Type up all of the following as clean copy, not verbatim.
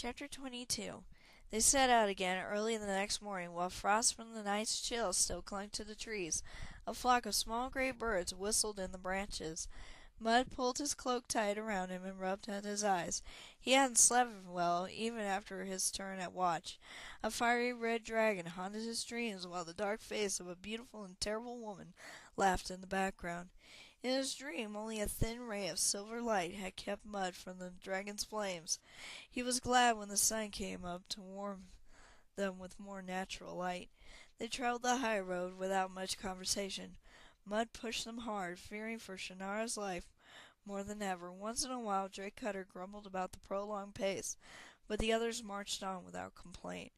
Chapter 22. They set out again early the next morning, while frost from the night's chill still clung to the trees. A flock of small gray birds whistled in the branches. Mud pulled his cloak tight around him and rubbed at his eyes. He hadn't slept well, even after his turn at watch. A fiery red dragon haunted his dreams, while the dark face of a beautiful and terrible woman laughed in the background. In his dream, only a thin ray of silver light had kept Mud from the dragon's flames. He was glad when the sun came up to warm them with more natural light. They traveled the high road without much conversation. Mud pushed them hard, fearing for Shannara's life more than ever. Once in a while Drake Cutter grumbled about the prolonged pace, but the others marched on without complaint.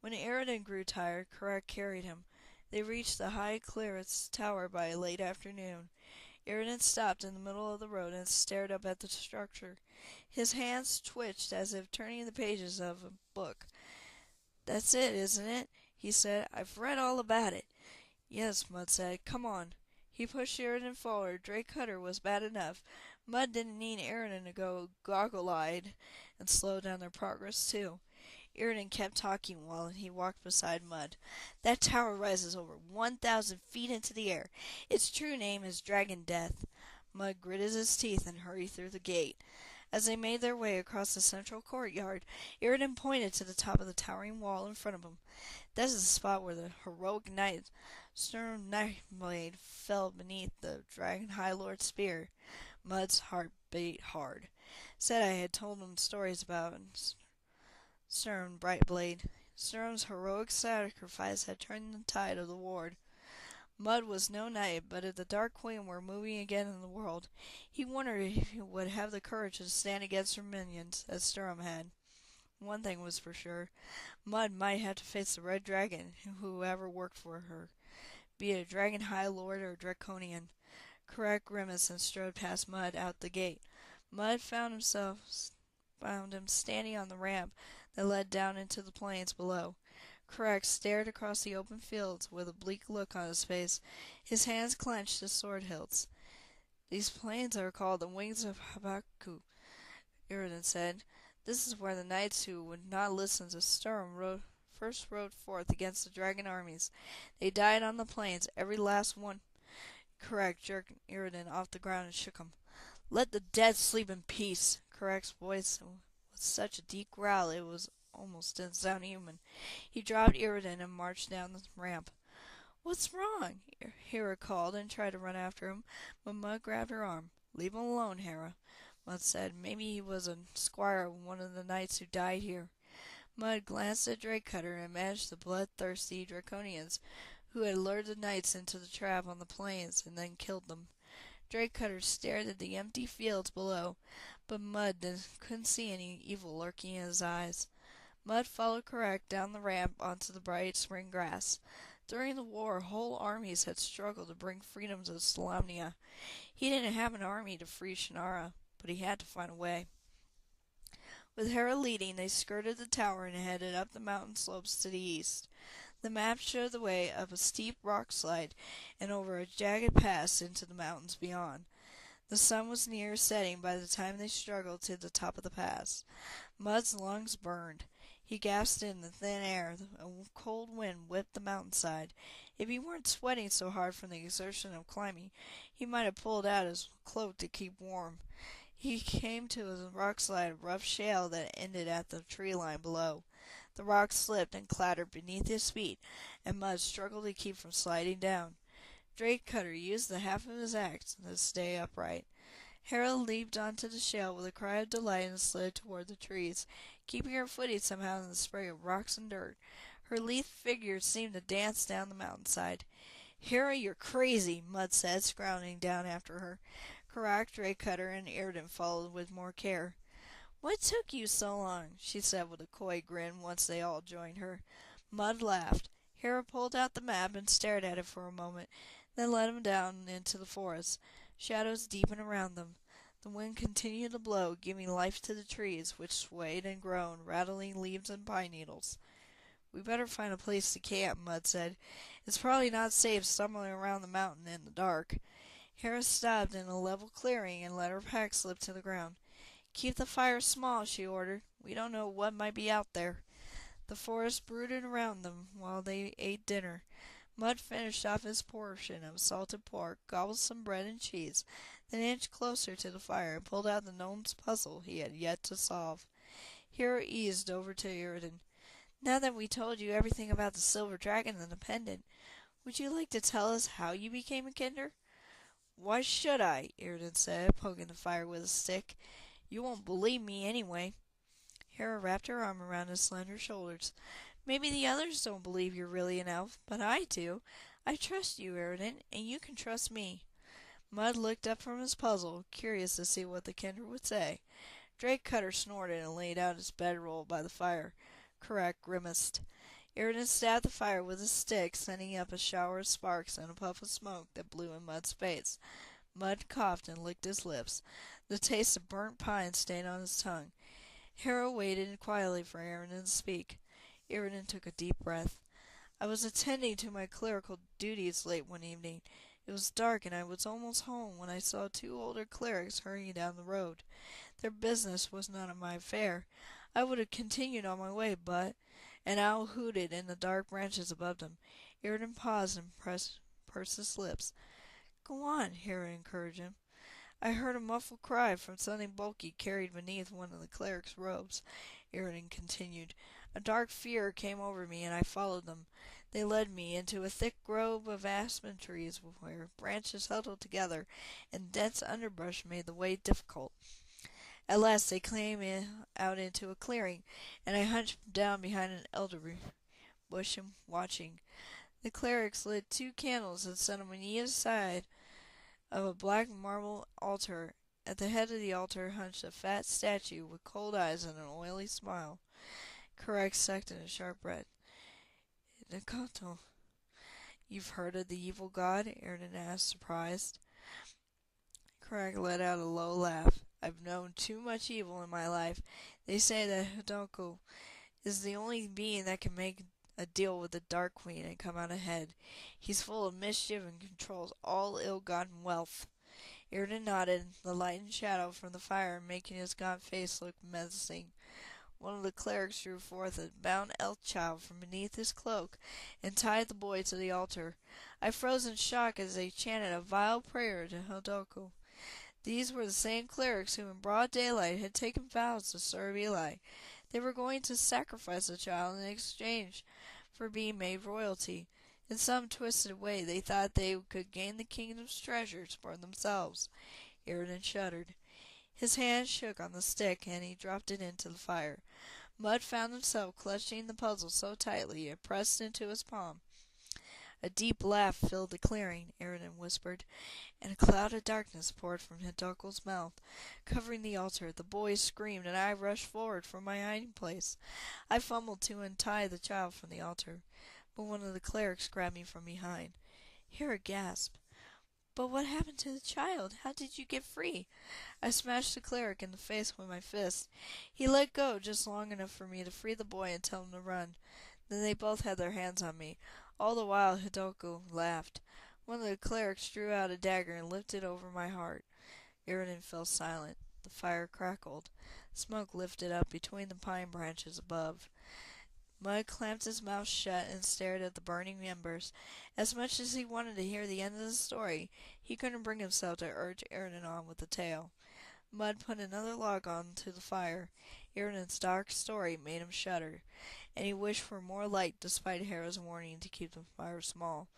When Eridan grew tired, Karak carried him. They reached the high clearance tower by late afternoon. Eridan stopped in the middle of the road and stared up at the structure. His hands twitched as if turning the pages of a book. "That's it, isn't it?" he said. "I've read all about it." "Yes," Mud said. "Come on." He pushed Eridan forward. Drake Cutter was bad enough. Mud didn't need Eridan to go goggle-eyed and slow down their progress, too. Eridan kept talking while he walked beside Mud. "That tower rises over 1,000 feet into the air. Its true name is Dragon Death." Mud gritted his teeth and hurried through the gate. As they made their way across the central courtyard, Eridan pointed to the top of the towering wall in front of him. "That is the spot where the heroic knight Sturm Nightblade fell beneath the Dragon High Lord's spear." Mud's heart beat hard. Said I had told him stories about Sturm Brightblade. Sturm's heroic sacrifice had turned the tide of the war. Mud was no knight, but if the Dark Queen were moving again in the world, he wondered if he would have the courage to stand against her minions, as Sturm had. One thing was for sure. Mud might have to face the Red Dragon, whoever worked for her, be it a Dragon High Lord or a Draconian. Karak grimaced and strode past Mud out the gate. Mud found him standing on the ramp that led down into the plains below. Karak stared across the open fields with a bleak look on his face. His hands clenched as sword hilts. "These plains are called the Wings of Habaku," Eridan said. "This is where the knights who would not listen to Sturm first rode forth against the dragon armies. They died on the plains, every last one." Karak jerked Eridan off the ground and shook him. "Let the dead sleep in peace." Karak's voice was such a deep growl it was almost didn't sound human. He dropped Eridan and marched down the ramp. "What's wrong?" Hera called and tried to run after him, but Mud grabbed her arm. "Leave him alone, Hera," Mud said. "Maybe he was a squire of one of the knights who died here." Mud glanced at Drake Cutter and managed the bloodthirsty Draconians who had lured the knights into the trap on the plains and then killed them. Drake Cutter stared at the empty fields below, but Mud couldn't see any evil lurking in his eyes. Mud followed Karak down the ramp onto the bright spring grass. During the war, whole armies had struggled to bring freedom to Solamnia. He didn't have an army to free Shannara, but he had to find a way. With Hera leading, they skirted the tower and headed up the mountain slopes to the east. The map showed the way up a steep rock slide and over a jagged pass into the mountains beyond. The sun was near setting by the time they struggled to the top of the pass. Mud's lungs burned. He gasped in the thin air. A cold wind whipped the mountainside. If he weren't sweating so hard from the exertion of climbing, he might have pulled out his cloak to keep warm. He came to a rock slide of rough shale that ended at the tree line below. The rocks slipped and clattered beneath his feet, and Mud struggled to keep from sliding down. Drake Cutter used the half of his axe to stay upright. Hera leaped onto the shale with a cry of delight and slid toward the trees, keeping her footing somehow in the spray of rocks and dirt. Her lithe figure seemed to dance down the mountainside. "Hera, you're crazy," Mud said, scrouting down after her. Karak, Drake Cutter, and Eridan followed with more care. "What took you so long?" she said with a coy grin once they all joined her. Mud laughed. Hera pulled out the map and stared at it for a moment, then led him down into the forest. Shadows deepened around them. The wind continued to blow, giving life to the trees, which swayed and groaned, rattling leaves and pine needles. "We better find a place to camp," Mud said. "It's probably not safe stumbling around the mountain in the dark." Hera stopped in a level clearing and let her pack slip to the ground. "Keep the fire small," she ordered. We don't know what might be out there." The forest brooded around them while they ate dinner. Mud finished off his portion of salted pork, gobbled some bread and cheese, then inched closer to the fire and pulled out the gnome's puzzle he had yet to solve. Hero eased over to Iriden. "Now that we told you everything about the silver dragon and the pendant, would you like to tell us how you became a Kinder?" "Why should I?" Iriden said, poking the fire with a stick. "You won't believe me anyway." Hera wrapped her arm around his slender shoulders. "Maybe the others don't believe you're really an elf, but I do. I trust you, Iriden, and you can trust me." Mud looked up from his puzzle, curious to see what the Kinder would say. Drake Cutter snorted and laid out his bedroll by the fire. Karak grimaced. Iriden stabbed the fire with his stick, sending up a shower of sparks and a puff of smoke that blew in Mud's face. Mud coughed and licked his lips. The taste of burnt pine stayed on his tongue. Hera waited quietly for Iriden to speak. Iriden took a deep breath. "I was attending to my clerical duties late one evening. It was dark, and I was almost home when I saw two older clerics hurrying down the road. Their business was none of my affair. I would have continued on my way, but—" An owl hooted in the dark branches above them. Iriden paused and pursed his lips. "Go on," Hera encouraged him. "I heard a muffled cry from something bulky carried beneath one of the cleric's robes," Iriden continued. "A dark fear came over me, and I followed them. They led me into a thick grove of aspen trees where branches huddled together and dense underbrush made the way difficult. At last they came out into a clearing, and I hunched down behind an elder bush watching. The clerics lit 2 candles and set them on either side of a black marble altar. At the head of the altar hunched a fat statue with cold eyes and an oily smile." Karak sucked in a sharp breath. "Nakato, you've heard of the evil god?" Iriden asked, surprised. Karak let out a low laugh. "I've known too much evil in my life. They say that Hideko is the only being that can make a deal with the Dark Queen and come out ahead. He's full of mischief and controls all ill-gotten wealth." Iriden nodded, the light and shadow from the fire making his gaunt face look menacing. One of the clerics drew forth a bound elf child from beneath his cloak and tied the boy to the altar. I froze in shock as they chanted a vile prayer to Hideko. These were the same clerics who in broad daylight had taken vows to serve Eli. They were going to sacrifice the child in exchange for being made royalty. In some twisted way they thought they could gain the kingdom's treasures for themselves. Iriden shuddered. His hand shook on the stick, and he dropped it into the fire. Mud found himself clutching the puzzle so tightly it pressed into his palm. A deep laugh filled the clearing, Iriden whispered, and a cloud of darkness poured from Hideko's mouth, covering the altar. The boy screamed, and I rushed forward from my hiding place. I fumbled to untie the child from the altar, but one of the clerics grabbed me from behind. Hera gasped. "But what happened to the child? How did you get free?" I smashed the cleric in the face with my fist. He let go just long enough for me to free the boy and tell him to run. Then they both had their hands on me. All the while Hideko laughed. One of the clerics drew out a dagger and lifted it over my heart. Iriden fell silent. The fire crackled. Smoke lifted up between the pine branches above. Mud clamped his mouth shut and stared at the burning embers. As much as he wanted to hear the end of the story, he couldn't bring himself to urge Iriden on with the tale. Mud put another log on to the fire. Iriden's dark story made him shudder, and he wished for more light despite Hera's warning to keep the fire small.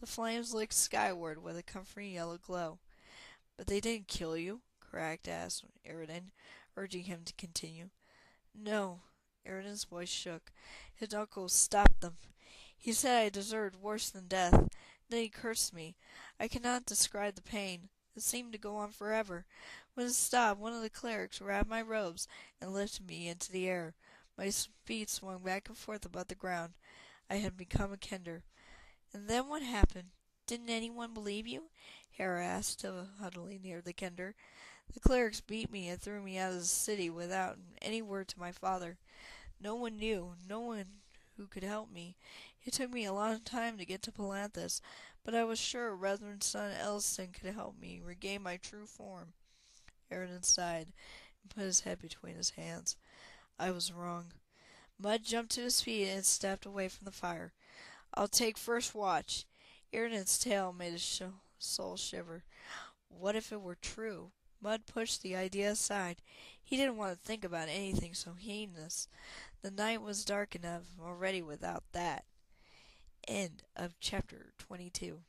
The flames licked skyward with a comforting yellow glow. "But they didn't kill you?" Karak asked Iriden, urging him to continue. "No." Iriden's voice shook. "Hideko stopped them. He said I deserved worse than death. Then he cursed me. I cannot describe the pain. It seemed to go on forever. When it stopped, one of the clerics grabbed my robes and lifted me into the air. My feet swung back and forth above the ground. I had become a Kinder." "And then what happened? Didn't anyone believe you?" Hera asked, still huddling near the Kinder. "The clerics beat me and threw me out of the city without any word to my father. No one knew, no one who could help me. It took me a long time to get to Palanthas, but I was sure Reverend son Elston could help me regain my true form." Iriden sighed and put his head between his hands. I was wrong. Mud jumped to his feet and stepped away from the fire. I'll take first watch. Erdan's tale made his soul shiver. What if it were true? Mud pushed the idea aside. He didn't want to think about anything so heinous. The night was dark enough already without that. End of chapter 22.